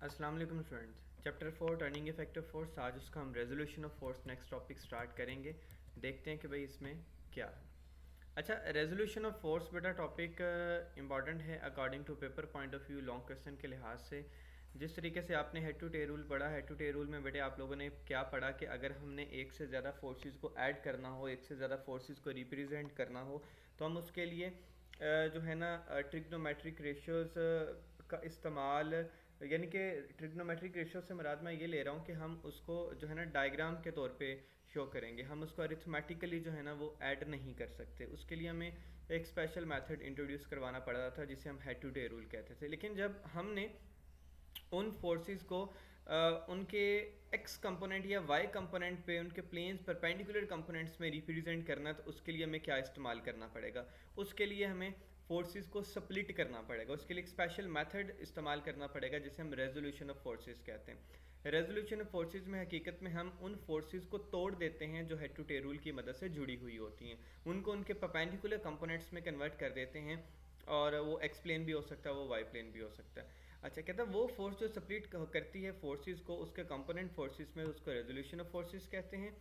अस्सलाम वालेकुम students. Chapter 4 turning effect of force, आज उसका हम resolution of force next topic start करेंगे। देखते हैं कि भाई इसमें क्या है। अच्छा, रेजोल्यूशन ऑफ फोर्स बेटा टॉपिक इंपॉर्टेंट है according to paper point of view, long question के लिहाज से। जिस तरीके से आपने हेड टू टेल रूल पढ़ा, हेड टू टेल रूल में बेटे आप लोगों ने क्या पढ़ा कि अगर हमने एक से ज़्यादा फोर्सेस को ऐड करना हो, एक से ज़्यादा फोर्सेस को रिप्रेजेंट करना हो, तो हम उसके लिए जो है ना ट्रिग्नोमेट्रिक रेशियोज़ का इस्तेमाल, यानी कि ट्रिग्नोमेट्रिक रेशियो से मुराद मैं ये ले रहा हूँ कि हम उसको जो है ना डायग्राम के तौर पे शो करेंगे। हम उसको अरिथमेटिकली जो है ना वो ऐड नहीं कर सकते। उसके लिए हमें एक स्पेशल मेथड इंट्रोड्यूस करवाना पड़ा था जिसे हम हेड टू टेल रूल कहते थे। लेकिन जब हमने उन फोर्सेस को उनके एक्स कंपोनेंट या वाई कंपोनेंट पे, उनके प्लेन्स परपेंडिकुलर कंपोनेंट्स में रिप्रेजेंट करना, तो उसके लिए हमें क्या इस्तेमाल करना पड़ेगा? उसके लिए हमें फोर्सेस को स्प्लिट करना पड़ेगा। उसके लिए एक स्पेशल मेथड इस्तेमाल करना पड़ेगा जिसे हम रेजोल्यूशन ऑफ फोर्सेस कहते हैं। रेजोल्यूशन ऑफ फोर्सेस में हकीकत में हम उन फोर्सेस को तोड़ देते हैं जो हेड टू टेल रूल की मदद से जुड़ी हुई होती हैं, उनको उनके परपेंडिकुलर कंपोनेंट्स में कन्वर्ट कर देते हैं। और वो एक्स प्लेन भी हो सकता है, वो वाई प्लेन भी हो सकता है। अच्छा, कहता है वो फोर्स जो स्प्लिट करती है फोर्सेस को उसके कंपोनेंट फोर्सेस में, उसको रेजोल्यूशन ऑफ फोर्सेस कहते हैं।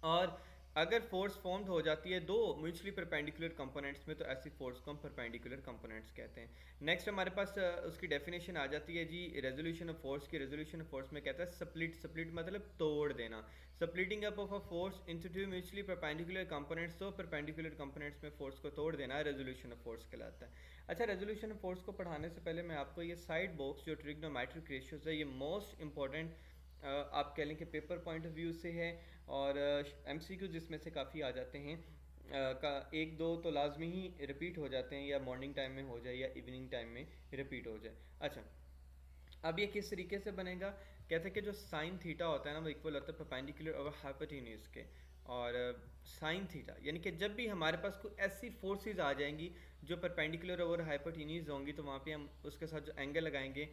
और अगर फोर्स फॉर्म्ड हो जाती है दो म्यूचुअली परपेंडिकुलर कंपोनेंट्स में, तो ऐसी फोर्स को हम परपेंडिकुलर कंपोनेंट्स कहते हैं। नेक्स्ट हमारे पास उसकी डेफिनेशन आ जाती है जी रेजोल्यूशन ऑफ फोर्स की। रेजोल्यूशन ऑफ फोर्स में कहता है स्प्लिट, स्प्लिट मतलब तोड़ देना, splitting up of a force into two mutually perpendicular components. तो परपेंडिकुलर कंपोनेंट्स में फोर्स को तोड़ देना रेजोल्यूशन ऑफ फोर्स कहलाता है। अच्छा, रेजोल्यूशन ऑफ फोर्स को पढ़ाने से पहले मैं आपको ये साइड बॉक्स जो ट्रिग्नोमेट्रिक रेशियोज है, ये मोस्ट इंपॉर्टेंट आप कह लें कि पेपर पॉइंट ऑफ व्यू से है। और एमसीक्यू जिसमें से काफ़ी आ जाते हैं, का एक दो तो लाजमी ही रिपीट हो जाते हैं, या मॉर्निंग टाइम में हो जाए या इवनिंग टाइम में रिपीट हो जाए। अच्छा, अब ये किस तरीके से बनेगा? कहते हैं कि जो साइन थीटा होता है ना, वो इक्वल होता है परपेंडिकुलर ओवर हाइपोटेन्यूज के। और साइन थीटा यानी कि जब भी हमारे पास कोई ऐसी फोर्सेस आ जाएंगी जो परपेंडिकुलर ओवर हाइपोटेन्यूज होंगी, तो वहाँ पे हम उसके साथ जो एंगल लगाएंगे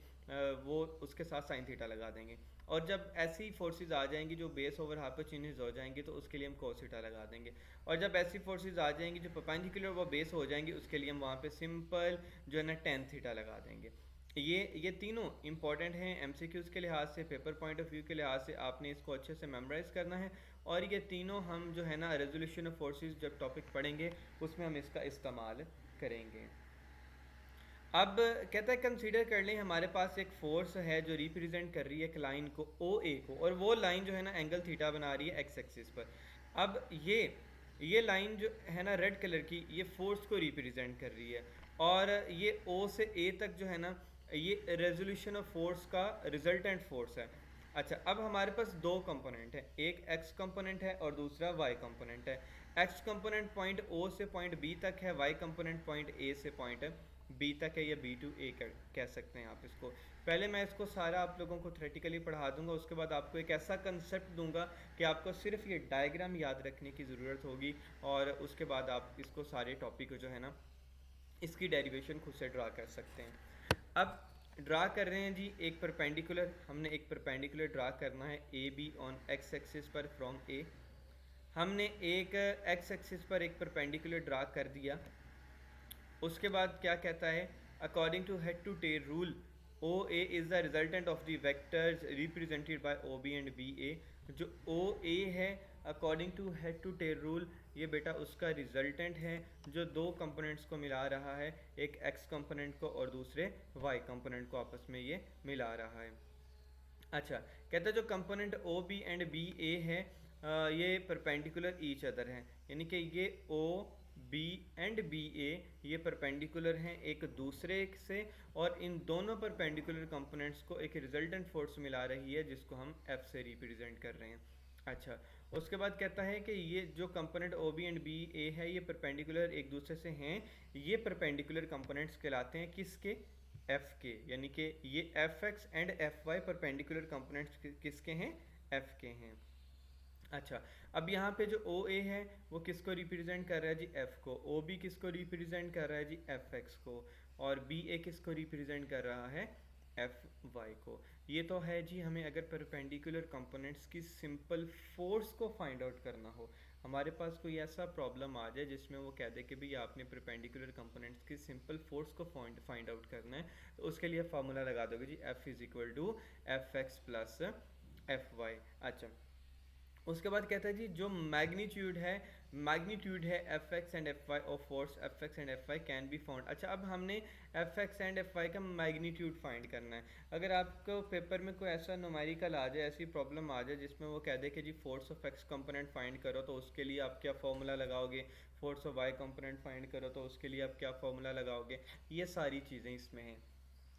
वो उसके साथ साइन थीटा लगा देंगे। और जब ऐसी फोर्सेस आ जाएंगी जो बेस ओवर हाइपोटेन्यूज हो जाएंगी, तो उसके लिए हम कोस थीटा लगा देंगे। और जब ऐसी फोर्सेस आ जाएंगी जो परपेंडिकुलर वो बेस हो जाएंगी, उसके लिए हम वहाँ पे सिंपल जो है ना टेन थीटा लगा देंगे। ये तीनों इंपॉर्टेंट हैं एमसीक्यूज़ के लिहाज से, पेपर पॉइंट ऑफ व्यू के लिहाज से। आपने इसको अच्छे से मेमोराइज करना है। और ये तीनों हम जो है ना रेजोल्यूशन ऑफ फोर्सेस जब टॉपिक पढ़ेंगे उसमें हम इसका इस्तेमाल करेंगे। अब कहता है कंसीडर कर लें हमारे पास एक फोर्स है जो रिप्रेजेंट कर रही है एक लाइन को, ओ ए को, और वो लाइन जो है ना एंगल थीटा बना रही है एक्स एक्सिस पर। अब ये लाइन जो है ना रेड कलर की, ये फोर्स को रिप्रेजेंट कर रही है। और ये ओ से ए तक जो है ना, ये रेजोल्यूशन ऑफ फोर्स का रिजल्टेंट फोर्स है। अच्छा, अब हमारे पास दो कंपोनेंट है, एक एक्स कंपोनेंट है और दूसरा वाई कंपोनेंट है। एक्स कंपोनेंट पॉइंट ओ से पॉइंट बी तक है, वाई कंपोनेंट पॉइंट ए से पॉइंट बी तक है, या बी टू ए कह सकते हैं आप इसको। पहले मैं इसको सारा आप लोगों को थ्योरेटिकली पढ़ा दूंगा, उसके बाद आपको एक ऐसा कंसेप्ट दूंगा कि आपको सिर्फ ये डायग्राम याद रखने की ज़रूरत होगी। और उसके बाद आप इसको सारे टॉपिक जो है ना इसकी डेरिवेशन खुद से ड्रा कर सकते हैं। अब ड्रा कर रहे हैं जी एक परपेंडिकुलर, हमने एक परपेंडिकुलर ड्रा करना है A be on x axis पर फ्रॉम ए। हमने एक एक्स एक्सिस पर एक परपेंडिकुलर ड्रा कर दिया। उसके बाद क्या कहता है, according to head to tail rule, O A is the resultant of the vectors represented by O B and B A. जो ओ ए है according to head to tail rule, ये बेटा उसका रिजल्टेंट है जो दो कंपोनेंट्स को मिला रहा है, एक एक्स कंपोनेंट को और दूसरे वाई कंपोनेंट को आपस में ये मिला रहा है। अच्छा, कहता है जो component O B and B A है, ये परपेंडिकुलर ईच अदर हैं, यानी कि ये O B and B A ये परपेंडिकुलर हैं एक दूसरे से। और इन दोनों परपेंडिकुलर कंपोनेंट्स को एक रिजल्टेंट फोर्स मिला रही है जिसको हम एफ से रिप्रेजेंट कर रहे हैं। अच्छा, उसके बाद कहता है कि ये जो component O B and B A है ये परपेंडिकुलर एक दूसरे से हैं। ये परपेंडिकुलर कंपोनेंट्स कहलाते हैं किसके? एफ के, यानी कि ये F X and F Y perpendicular components किसके हैं? एफ के हैं। अच्छा, अब यहाँ पे जो ओ ए है वो किसको रिप्रेजेंट कर रहा है जी? एफ को। ओ बी किसको रिप्रेजेंट कर रहा है जी? एफ एक्स को। और बी ए किसको रिप्रेजेंट कर रहा है? एफ वाई को। ये तो है जी, हमें अगर परपेंडिकुलर कंपोनेंट्स की सिंपल फोर्स को फाइंड आउट करना हो, हमारे पास कोई ऐसा प्रॉब्लम आ जाए जिसमें वो कह दे कि भाई आपने परपेंडिकुलर कंपोनेंट्स की सिंपल फोर्स को फाइंड आउट करना है, तो उसके लिए फार्मूला लगा दोगे जी F is equal to F X plus F Y. अच्छा, उसके बाद कहता है जी जो मैग्नीट्यूड है F X and F Y of force F X and F Y can be found. अच्छा, अब हमने F X and F Y का मैग्नीट्यूड फाइंड करना है। अगर आपको पेपर में कोई ऐसा न्यूमेरिकल आ जाए, ऐसी प्रॉब्लम आ जाए जिसमें वो कह दे कि जी force of X component find करो, तो उसके लिए आप क्या फॉर्मूला लगाओगे, force of Y component find करो तो उसके लिए आप क्या फॉर्मूला लगाओगे, ये सारी चीज़ें इसमें हैं।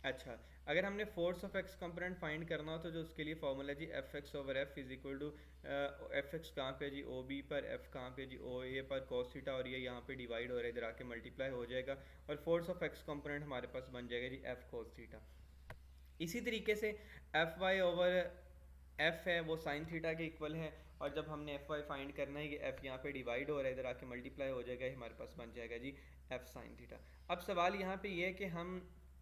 अच्छा, अगर हमने force of X component find करना हो तो जो उसके लिए फॉर्मूला जी F X over F is equal to F X कहाँ पे जी ओ बी पर, एफ कहाँ पे जी ओ ए पर कॉस थीटा, और ये यहाँ पे डिवाइड हो रहा है, इधर आके मल्टीप्लाई हो जाएगा और फोर्स ऑफ एक्स कंपोनेंट हमारे पास बन जाएगा जी एफ कॉस थीटा। इसी तरीके से एफ वाई ओवर एफ है वो साइन थीटा के इक्वल है, और जब हमने एफ वाई फाइंड करना है, ये एफ यहाँ पे डिवाइड हो रहा है, इधर आके मल्टीप्लाई हो जाएगा, हमारे पास बन जाएगा जी एफ साइन थीटा। अब सवाल यहाँ पे ये है कि हम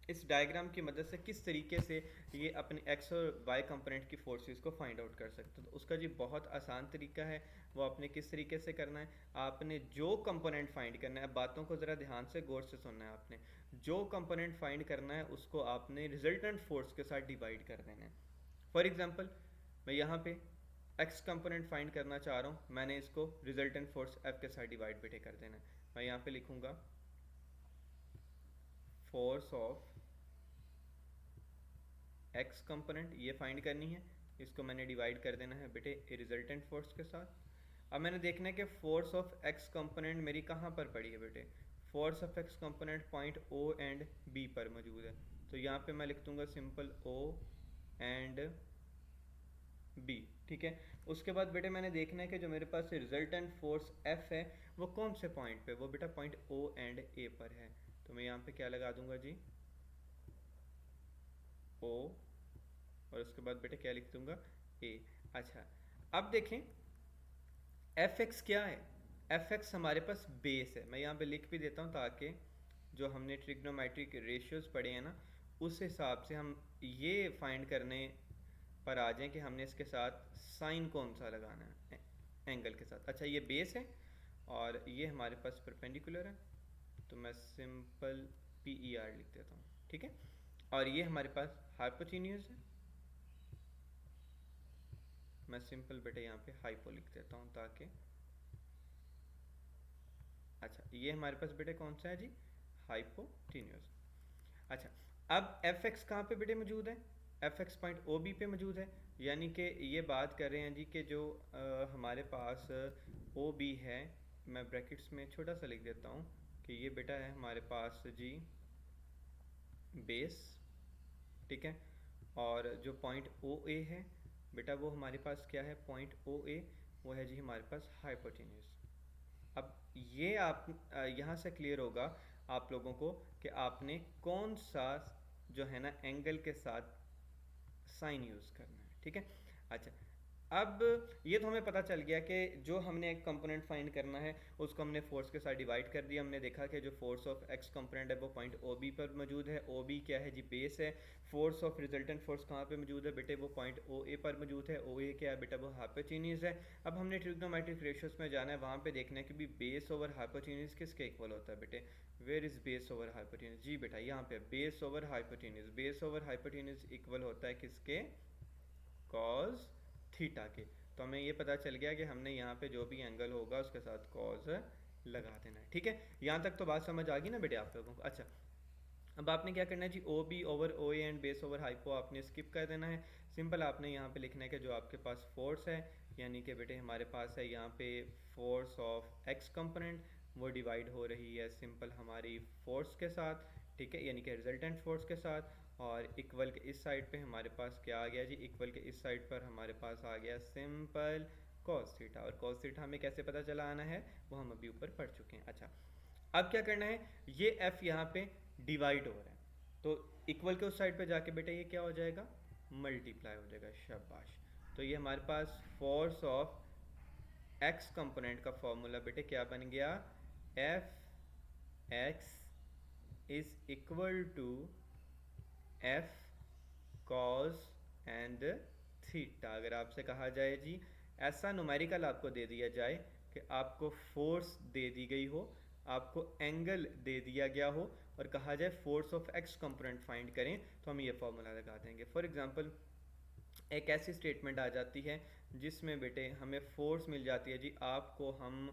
इस डायग्राम की मदद से किस तरीके से ये अपने एक्स और वाई कंपोनेंट की फोर्सेस को फाइंड आउट कर सकते हैं। तो उसका जी बहुत आसान तरीका है, वो आपने किस तरीके से करना है, आपने जो कंपोनेंट फाइंड करना है, बातों को ज़रा ध्यान से गौर से सुनना है, आपने जो कंपोनेंट फाइंड करना है उसको आपने रिजल्टेंट फोर्स के साथ डिवाइड कर देना है। फॉर एग्जांपल मैं यहाँ पे एक्स कंपोनेंट फाइंड करना चाह रहा हूँ, मैंने इसको रिजल्टेंट फोर्स एफ के साथ डिवाइड बेटे कर देना है। मैं यहाँ पे लिखूँगा फोर्स ऑफ एक्स कंपोनेंट, ये फाइंड करनी है, इसको मैंने डिवाइड कर देना है बेटे रिजल्टेंट फोर्स के साथ। अब मैंने देखना है कि फोर्स ऑफ एक्स कंपोनेंट मेरी कहाँ पर पड़ी है बेटे, force of X component point O and B पर मौजूद है, तो यहाँ पे मैं लिख दूंगा सिंपल ओ एंड बी, ठीक है। उसके बाद बेटे मैंने देखना है कि जो मेरे पास रिजल्टेंट फोर्स एफ है वो कौन से पॉइंट पे, वो बेटा पॉइंट ओ एंड ए पर है, तो मैं यहाँ पे क्या लगा दूंगा जी ओ, और उसके बाद बेटे क्या लिख दूंगा ए। अच्छा, अब देखें एफ एक्स क्या है, एफ एक्स हमारे पास बेस है, मैं यहाँ पे लिख भी देता हूँ ताकि जो हमने ट्रिग्नोमेट्रिक रेशियोज पढ़े हैं ना उस हिसाब से हम ये फाइंड करने पर आ जाएं कि हमने इसके साथ साइन कौन सा लगाना है एंगल के साथ। अच्छा, ये बेस है और ये हमारे पास परपेंडिकुलर है, तो मैं सिंपल पी ई आर लिख देता हूँ, ठीक है। और ये हमारे पास हाइपोटेन्यूज है, मैं सिंपल बेटे यहाँ पे हाइपो लिख देता हूँ ताकि, अच्छा ये हमारे पास बेटे कौन सा है जी हाइपोटेन्यूज। अच्छा, अब एफ एक्स कहाँ पे बेटे मौजूद है, F X point O B पे मौजूद है, यानी कि ये बात कर रहे हैं जी कि जो हमारे पास ओ बी है, मैं ब्रैकेट्स में छोटा सा लिख देता हूँ कि ये बेटा है हमारे पास जी बेस, ठीक है, और जो पॉइंट ओ ए है बेटा वो हमारे पास क्या है, पॉइंट ओ ए वो है जी हमारे पास हाइपोटेन्यूज। अब ये आप यहाँ से क्लियर होगा आप लोगों को कि आपने कौन सा जो है ना एंगल के साथ साइन यूज़ करना है, ठीक है। अच्छा, अब ये तो हमें पता चल गया कि जो हमने एक कंपोनेंट फाइंड करना है उसको हमने फोर्स के साथ डिवाइड कर दिया, हमने देखा कि जो फोर्स ऑफ एक्स कंपोनेंट है वो पॉइंट ओ बी पर मौजूद है, ओ बी क्या है जी बेस है, फोर्स ऑफ रिजल्टेंट फोर्स कहाँ पे मौजूद है बेटे वो पॉइंट ओ ए पर मौजूद है, ओ ए क्या है बेटा वो हाइपोटेन्यूज है। अब हमने ट्रिग्नोमेट्रिक रेशियोज में जाना है, वहाँ पे देखना है कि भी बेस ओवर हाइपोटेन्यूज किसके इक्वल होता है बेटे, where is base over hypotenuse, जी बेटा यहाँ पे base over hypotenuse, base over hypotenuse equal होता है किसके, कॉज थीटा के। तो हमें ये पता चल गया कि हमने यहाँ पे जो भी एंगल होगा उसके साथ कॉज लगा देना है, ठीक है। यहाँ तक तो बात समझ आ गई ना बेटे आप लोगों को। अच्छा, अब आपने क्या करना है जी O B over O A and base over hypo आपने स्किप कर देना है, सिंपल आपने यहाँ पे लिखना है कि जो आपके पास फोर्स है, यानी कि बेटे हमारे पास है यहाँ पे फोर्स ऑफ एक्स कंपोनेंट, वो डिवाइड हो रही है सिंपल हमारी फोर्स के साथ, ठीक है, यानी कि रिजल्टेंट फोर्स के साथ, और इक्वल के इस साइड पे हमारे पास क्या आ गया जी, इक्वल के इस साइड पर हमारे पास आ गया सिंपल कॉस थीटा, और कॉस थीटा हमें कैसे पता चला आना है वो हम अभी ऊपर पढ़ चुके हैं। अच्छा, अब क्या करना है, ये एफ यहाँ पे डिवाइड हो रहा है तो इक्वल के उस साइड पे जाके बेटा ये क्या हो जाएगा, मल्टीप्लाई हो जाएगा, शाबाश। तो ये हमारे पास फोर्स ऑफ एक्स कंपोनेंट का फॉर्मूला बेटे क्या बन गया, F X is equal to F cos and theta. अगर आपसे कहा जाए जी ऐसा न्यूमेरिकल आपको दे दिया जाए कि आपको फोर्स दे दी गई हो, आपको एंगल दे दिया गया हो और कहा जाए force of X component find करें, तो हम ये फॉर्मूला लगा देंगे। फॉर एग्जांपल एक ऐसी स्टेटमेंट आ जाती है जिसमें बेटे हमें फोर्स मिल जाती है जी, आपको हम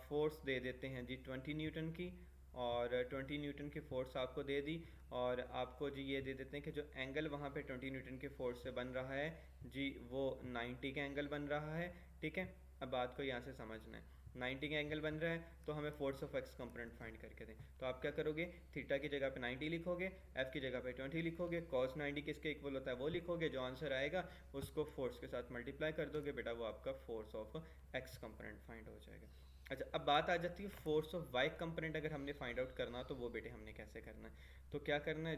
फोर्स दे देते हैं जी 20 न्यूटन की, और 20 न्यूटन की फोर्स आपको दे दी, और आपको जी ये दे देते हैं कि जो एंगल वहाँ पे 20 न्यूटन की फोर्स से बन रहा है जी वो 90 का एंगल बन रहा है। ठीक है, अब बात को यहाँ से समझना है, 90 का एंगल बन रहा है तो हमें force of X component find करके दें। तो आप क्या करोगे, थीटा की जगह पे 90 लिखोगे, एफ की जगह पे 20 लिखोगे, कॉस 90 किसके इक्वल होता है वो लिखोगे, जो आंसर आएगा उसको फोर्स के साथ मल्टीप्लाई कर दोगे बेटा, वो आपका force of X component find हो जाएगा। अच्छा, अब बात आ जाती है फोर्स ऑफ वाई कंपोनेंट अगर हमने फाइंड आउट करना तो वो बेटे हमने कैसे करना है। तो क्या करना है,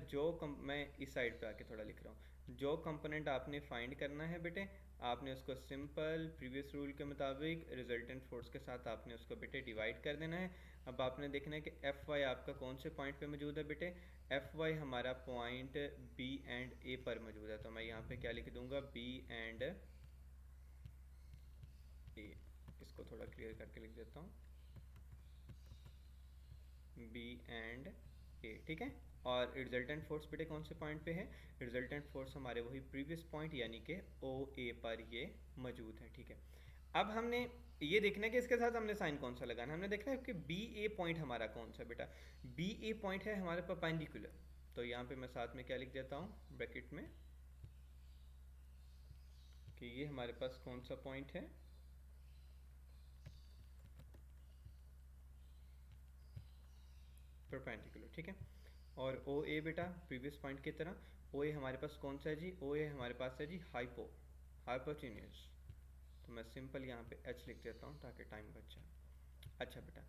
मैं इस साइड पे आके थोड़ा लिख रहा हूँ, जो कंपोनेंट आपने फाइंड करना है बेटे, आपने उसको सिंपल प्रीवियस रूल के मुताबिक रिजल्टेंट फोर्स के साथ आपने उसको बेटे डिवाइड कर देना है। अब आपने देखना है कि एफ वाई आपका कौन से पॉइंट पे मौजूद है बेटे, एफ वाई हमारा पॉइंट बी एंड ए पर मौजूद है। तो मैं यहाँ पे क्या लिख दूंगा, बी एंड ए, इसको थोड़ा क्लियर करके लिख देता हूँ, बी एंड ए। ठीक है, और रिजल्टेंट फोर्स बेटे कौन से पॉइंट पे है, रिजल्टेंट फोर्स हमारे वही प्रीवियस पॉइंट यानी कि ओ ए पर ये मौजूद है। ठीक है, अब हमने ये देखना है कि इसके साथ हमने साइन कौन सा लगाना है, हमने देखना है कि बी ए पॉइंट हमारा कौन सा बेटा, बी ए पॉइंट है हमारे परपेंडिकुलर। तो यहाँ पे मैं साथ में क्या लिख देता हूँ ब्रैकेट में कि ये हमारे पास कौन सा पॉइंट है, परपेंडिकुलर। ठीक है, और ओ ए बेटा प्रीवियस पॉइंट की तरह, ओ ए हमारे पास कौन सा है जी, ओ ए हमारे पास है जी हाइपोटेन्यूज। तो मैं सिंपल यहाँ पे एच लिख देता हूँ ताकि टाइम बच जाए। अच्छा बेटा,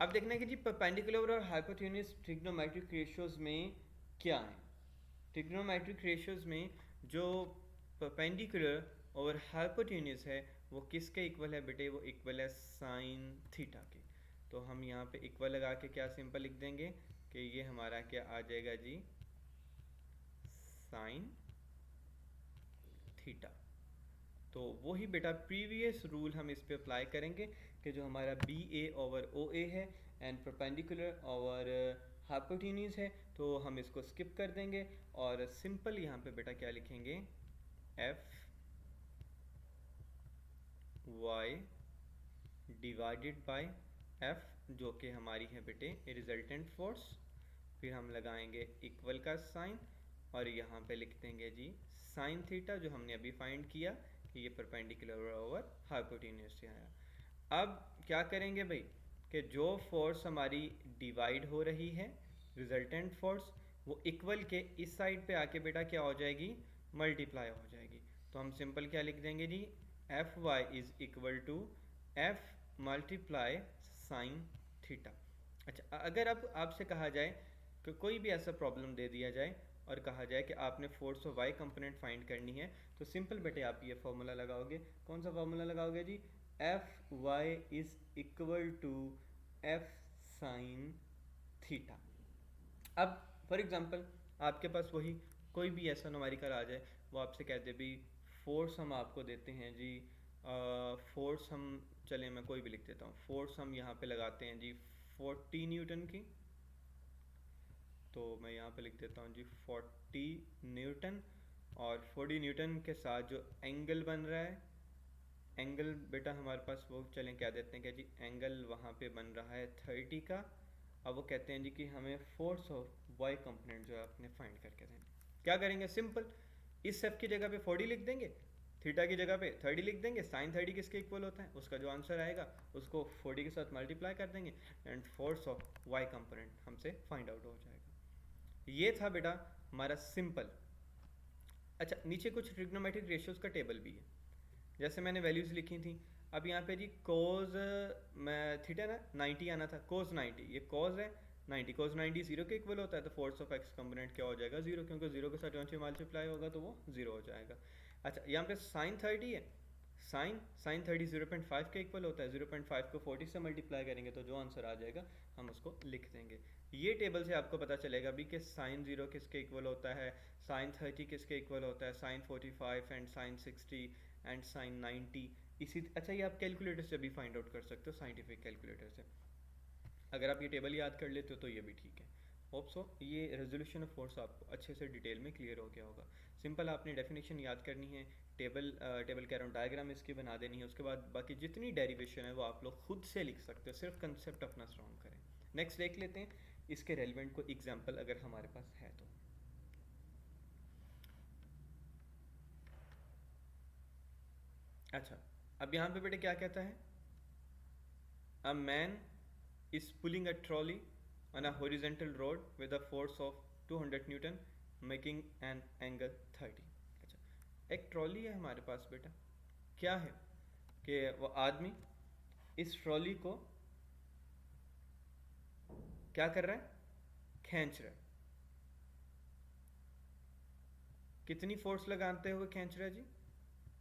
अब देखना है कि जी परपेंडिकुलर और हाइपोटेन्यूज ट्रिग्नोमेट्रिक रेशियोज में क्या है। ट्रिग्नोमेट्रिक रेशियोज में जो परपेंडिकुलर और हाइपोटेन्यूज है वो किसके इक्वल है बेटे, वो इक्वल है साइन थीटा के। तो हम यहाँ पे इक्वल लगा के क्या सिंपल लिख देंगे कि ये हमारा क्या आ जाएगा जी, साइन थीटा। तो वही बेटा प्रीवियस रूल हम इस पे अप्लाई करेंगे कि जो हमारा B A over O A है एंड परपेंडिकुलर ओवर हाइपोटेन्यूज है, तो हम इसको स्किप कर देंगे और सिंपल यहाँ पे बेटा क्या लिखेंगे, F Y divided by F, जो कि हमारी है बेटे रिजल्टेंट फोर्स, फिर हम लगाएंगे इक्वल का साइन और यहाँ पे लिख देंगे जी साइन थीटा, जो हमने अभी फाइंड किया कि ये परपेंडिकुलर ओवर हाइपोटेन्यूज से आया। अब क्या करेंगे भाई कि जो फोर्स हमारी डिवाइड हो रही है रिजल्टेंट फोर्स, वो इक्वल के इस साइड पे आके बेटा क्या हो जाएगी, मल्टीप्लाई हो जाएगी। तो हम सिंपल क्या लिख देंगे जी, F Y is equal to F multiply sine theta. अच्छा, अगर अब आपसे कहा जाए कि कोई भी ऐसा प्रॉब्लम दे दिया जाए और कहा जाए कि आपने force of Y component find करनी है, तो सिंपल बेटे आप ये फॉर्मूला लगाओगे, कौन सा फॉर्मूला लगाओगे जी, F Y is equal to F sine theta. अब फॉर एग्जांपल आपके पास वही कोई भी ऐसा न्यूमेरिकल आ जाए, वो आपसे कहते भी फोर्स हम आपको देते हैं जी, फोर्स हम, चले मैं कोई भी लिख देता हूँ, फोर्स हम यहाँ पे लगाते हैं जी 40 न्यूटन की। तो मैं यहाँ पे लिख देता हूँ जी 40 न्यूटन, और 40 न्यूटन के साथ जो एंगल बन रहा है, एंगल बेटा हमारे पास वो चलें क्या देते हैं कि जी एंगल वहाँ पे बन रहा है 30 का। अब वो कहते हैं जी कि हमें फोर्स ऑफ वाई कंपोनेंट जो है अपने फाइंड करके दें। क्या करेंगे, सिंपल इस सब की जगह पे 40 लिख देंगे, थीटा की जगह पे 30 लिख देंगे, साइन 30 किसके इक्वल होता है, उसका जो आंसर आएगा उसको 40 के साथ मल्टीप्लाई कर देंगे and force of Y component हमसे फाइंड आउट हो जाएगा। ये था बेटा हमारा सिंपल। अच्छा, नीचे कुछ ट्रिग्नोमेट्रिक रेशियोज का टेबल भी है, जैसे मैंने वैल्यूज़ लिखी थी। अब यहाँ पे जी कोज मैं थीटा ना 90 आना था, कोज 90, ये कोज है 90, कोज 90 जीरो के इक्वल होता है, तो फोर्स ऑफ एक्स कंपोनेंट क्या हो जाएगा, जीरो, क्योंकि जीरो के साथ जौन सी मल्टीप्लाई होगा तो वो जीरो हो जाएगा। अच्छा, यहाँ पे साइन 30 है, साइन 30 0.5 के इक्वल होता है, 0.5 को 40 से मल्टीप्लाई करेंगे तो जो आंसर आ जाएगा हम उसको लिख देंगे। ये टेबल से आपको पता चलेगा भी कि साइन 0 किसके इक्वल होता है, साइन 30 किसके इक्वल होता है, sine 45 and sine 60 and sine 90 इसी अच्छा ये आप कैलकुलेटर से भी फाइंड आउट कर सकते हो, साइंटिफिक कैलकुलेटर से। अगर आप ये टेबल याद कर लेते हो तो ये भी ठीक है। होप सो ये रेजोल्यूशन ऑफ फोर्स आपको अच्छे से डिटेल में क्लियर हो गया होगा। सिंपल आपने डेफिनेशन याद करनी है, टेबल कह रहा हूँ डायग्राम इसकी बना देनी है, उसके बाद बाकी जितनी डेरिवेशन है वो आप लोग खुद से लिख सकते हो, सिर्फ कंसेप्ट अपना स्ट्रॉन्ग करें। नेक्स्ट देख लेते हैं इसके रेलिवेंट को एग्जाम्पल अगर हमारे पास है तो। अच्छा अब यहाँ पे बेटे क्या कहता है, a man is pulling a trolley on a horizontal road with a force of 200 Newton making an angle 30। अच्छा एक ट्रॉली है हमारे पास बेटा, क्या है कि वो आदमी इस ट्रॉली को क्या कर रहा है, खींच रहा है। कितनी फोर्स लगाते हुए खींच रहा है जी,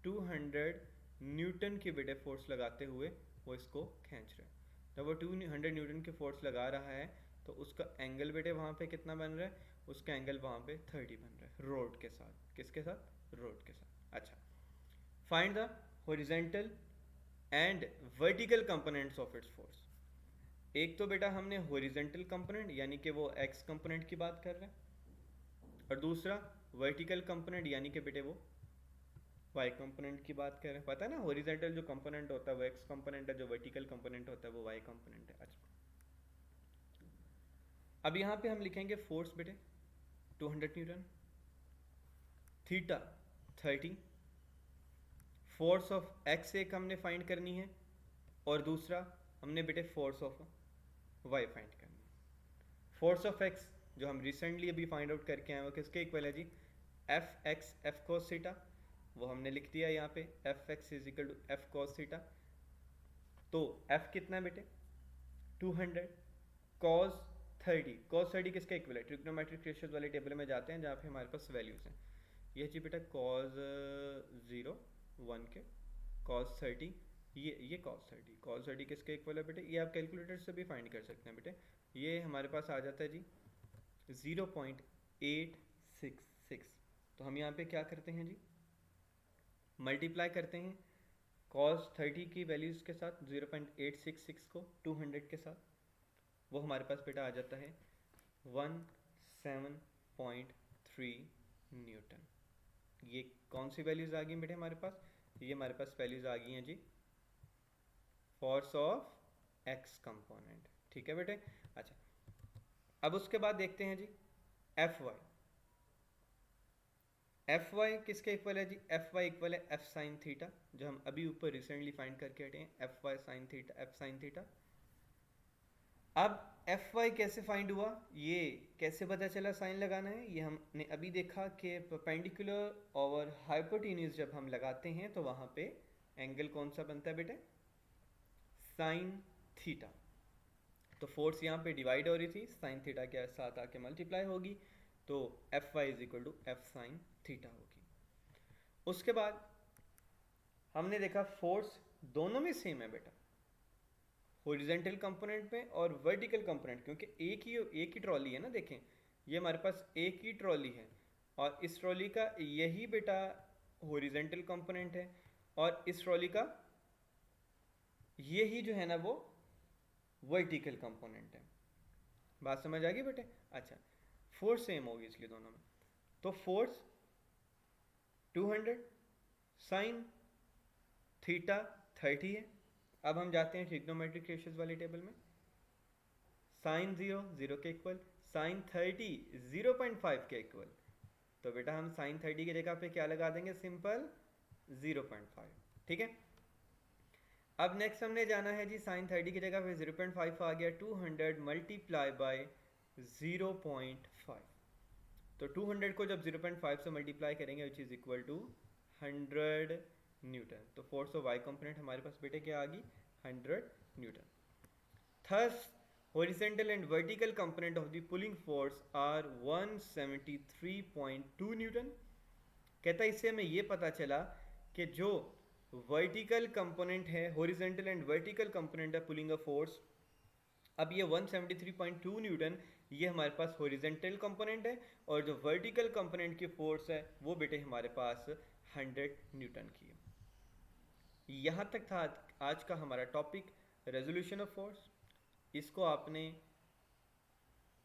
200 न्यूटन की बेटे फोर्स लगाते हुए वो इसको खींच रहा है। जब वो 200 न्यूटन की फोर्स लगा रहा है तो उसका एंगल बेटे वहाँ पे कितना बन रहा है, उसका एंगल वहाँ पे 30 बन रहा है रोड के साथ। किसके साथ, रोड के साथ। अच्छा find the horizontal and vertical components of its force. एक तो बेटा हमने हॉरिजॉन्टल कंपोनेंट यानी कि वो एक्स कंपोनेंट की बात कर रहे हैं, और दूसरा वर्टिकल कंपोनेंट यानी कि बेटे वो वाई कंपोनेंट की बात करें। पता है ना हॉरिजॉन्टल जो कंपोनेंट होता है वो एक्स कंपोनेंट है, जो वर्टिकल कंपोनेंट होता है वो वाई कंपोनेंट है। अच्छा अब यहाँ पे हम लिखेंगे फोर्स बेटे 200 Newton, theta 30, force of x एक हमने फाइंड करनी है और दूसरा हमने बेटे फोर्स ऑफ वाई फाइंड करनी है। फोर्स ऑफ एक्स जो हम रिसेंटली अभी फाइंड आउट करके आए वो किसके इक्वल है जी, F X F cos theta, वो हमने लिख दिया यहाँ पे F X is equal to F cos theta. तो एफ कितना है बेटे 200, कॉस 30, कॉस 30 किसका इक्वल है, ट्रिग्नोमेट्रिक रेशियोज वाले टेबल में जाते हैं जहाँ पे हमारे पास वैल्यूज हैं। ये जी बेटा कॉस 0 1 के कॉस 30, ये कॉस 30 किसके इक्वल है बेटे, ये आप कैलकुलेटर से भी फाइंड कर सकते हैं बेटे। ये हमारे पास आ जाता है जी 0.866। तो हम यहाँ पे क्या करते हैं जी, मल्टीप्लाई करते हैं cos 30 की वैल्यूज़ के साथ 0.866 को 200 के साथ, वो हमारे पास बेटा आ जाता है 17.3 न्यूटन। ये कौन सी वैल्यूज़ आ गई बेटे हमारे पास, ये हमारे पास वैल्यूज़ आ गई हैं जी फोर्स ऑफ एक्स कंपोनेंट। ठीक है बेटे। अच्छा अब उसके बाद देखते हैं जी एफ वाई, एफ वाई किसके इक्वल है जी, एफ वाई इक्वल है एफ साइन थीटा, जो हम अभी ऊपर रिसेंटली फाइंड करके हटे हैं, F Y sine theta F sine theta. अब एफ वाई कैसे फाइंड हुआ, ये कैसे पता चला साइन लगाना है, ये हमने अभी देखा कि परपेंडिकुलर और हाइपोटेन्यूज जब हम लगाते हैं तो वहाँ पे एंगल कौन सा बनता है बेटे, साइन थीटा। तो फोर्स यहाँ पे डिवाइड हो रही थी, साइन थीटा के साथ आके मल्टीप्लाई होगी, तो F Y is equal to F sine theta होगी। उसके बाद हमने देखा फोर्स दोनों में सेम है बेटा, हॉरिजॉन्टल कंपोनेंट में और वर्टिकल कंपोनेंट, क्योंकि एक ही ट्रॉली है ना। देखें ये हमारे पास एक ही ट्रॉली है और इस ट्रॉली का यही बेटा हॉरिजॉन्टल कंपोनेंट है और इस ट्रॉली का यही जो है ना वो वर्टिकल कंपोनेंट है। बात समझ आ गई बेटे। अच्छा फोर्स सेम होगी इसलिए दोनों में, तो फोर्स 200 साइन थीटा 30 है। अब हम जाते हैं ट्रिग्नोमेट्रिक रेशियोज वाले टेबल में, साइन 0 0 के इक्वल, साइन 30 0.5 के इक्वल, तो बेटा हम साइन 30 की जगह पे क्या लगा देंगे, सिंपल 0.5। ठीक है। अब नेक्स्ट हमने जाना है जी साइन 30 की जगह पे 0.5 आ गया, 200 मल्टीप्लाई बाय 0.5, तो 200 को जब 0.5 से मल्टीप्लाई करेंगे which is equal to 100 newton. तो फोर्स ऑफ वाई कंपोनेंट हमारे पास बेटे क्या आ गई, 100 newton. Thus horizontal and vertical component of the pulling force are 173.2 Newton. कहता है इससे हमें ये पता चला कि जो वर्टिकल कंपोनेंट है, हॉरिजॉन्टल एंड वर्टिकल कंपोनेंट है पुलिंग अ फोर्स, अब ये 173.2 न्यूटन ये हमारे पास हॉरिजॉन्टल कंपोनेंट है और जो वर्टिकल कंपोनेंट की फोर्स है वो बेटे हमारे पास 100 न्यूटन की है। यहाँ तक था आज का हमारा टॉपिक रेजोल्यूशन ऑफ फोर्स। इसको आपने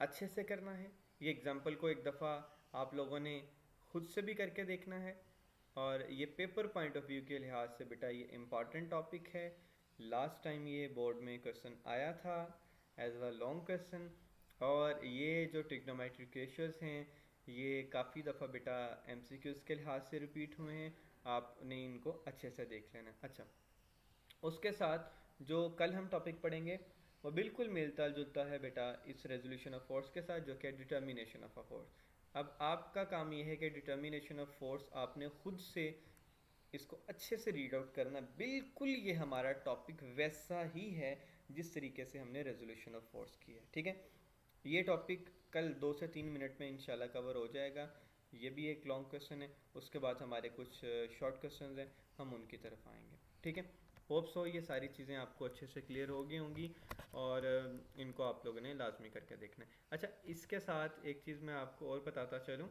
अच्छे से करना है। ये एग्जाम्पल को एक दफ़ा आप लोगों ने खुद से भी करके देखना है, और ये पेपर पॉइंट ऑफ व्यू के लिहाज से बेटा ये इम्पॉर्टेंट टॉपिक है। लास्ट टाइम ये बोर्ड में क्वेश्चन आया था एज अ लॉन्ग क्वेश्चन, और ये जो ट्रिग्नोमेट्रिक रेशियोज हैं ये काफ़ी दफ़ा बेटा एमसीक्यूज़ के लिहाज से रिपीट हुए हैं, आपने इनको अच्छे से देख लेना। अच्छा, उसके साथ जो कल हम टॉपिक पढ़ेंगे वो बिल्कुल मिलता जुलता है बेटा इस रेजोल्यूशन ऑफ फोर्स के साथ, जो कि डिटर्मिनेशन ऑफ अ फोर्स। अब आपका काम ये है कि डिटर्मिनेशन ऑफ फोर्स आपने खुद से इसको अच्छे से रीड आउट करना। बिल्कुल ये हमारा टॉपिक वैसा ही है जिस तरीके से हमने रेजोल्यूशन ऑफ फोर्स की है, ठीक है। ये टॉपिक कल 2 से 3 मिनट में इंशाल्लाह कवर हो जाएगा। ये भी एक लॉन्ग क्वेश्चन है, उसके बाद हमारे कुछ शॉर्ट क्वेश्चन हैं, हम उनकी तरफ आएंगे, ठीक है। होप सो ये सारी चीज़ें आपको अच्छे से क्लियर हो गई होंगी, और इनको आप लोगों ने लाजमी करके देखना है। अच्छा, इसके साथ एक चीज़ मैं आपको और बताता चलूँ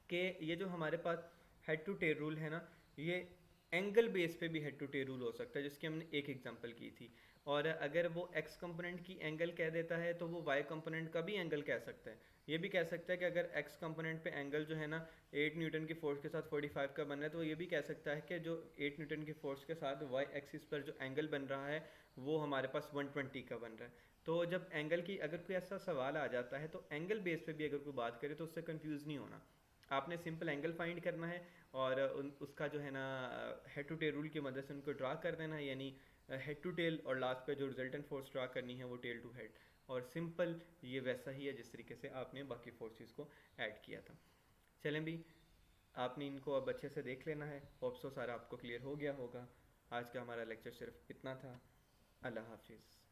कि ये जो हमारे पास हेड टू टेल रूल है ना, ये एंगल बेस पे भी हेड टू टेल रूल हो सकता है, जिसकी हमने एक एग्जांपल की थी। और अगर वो एक्स कंपोनेंट की एंगल कह देता है तो वो वाई कंपोनेंट का भी एंगल कह सकता है। ये भी कह सकता है कि अगर एक्स कंपोनेंट पे एंगल जो है ना 8 न्यूटन की फोर्स के साथ 45 का बन रहा है, तो वो ये भी कह सकता है कि जो 8 न्यूटन की फोर्स के साथ वाई एक्सिस पर जो एंगल बन रहा है वो हमारे पास 120 का बन रहा है। तो जब एंगल की अगर कोई ऐसा सवाल आ जाता है तो एंगल बेस पे भी अगर कोई बात करे तो उससे कंफ्यूज नहीं होना। आपने सिंपल एंगल फाइंड करना है, और उसका जो है ना हेड टू टेल रूल की मदद से उनको ड्रा कर देना है, यानी हेड टू टेल, और लास्ट पे जो रिजल्टेंट फोर्स ड्रा करनी है वो टेल टू हेड। और सिंपल ये वैसा ही है जिस तरीके से आपने बाकी फोर्सेस को ऐड किया था। चलें भी, आपने इनको अब अच्छे से देख लेना है। होप सो सारा आपको क्लियर हो गया होगा। आज का हमारा लेक्चर सिर्फ इतना था। अल्लाह हाफिज़।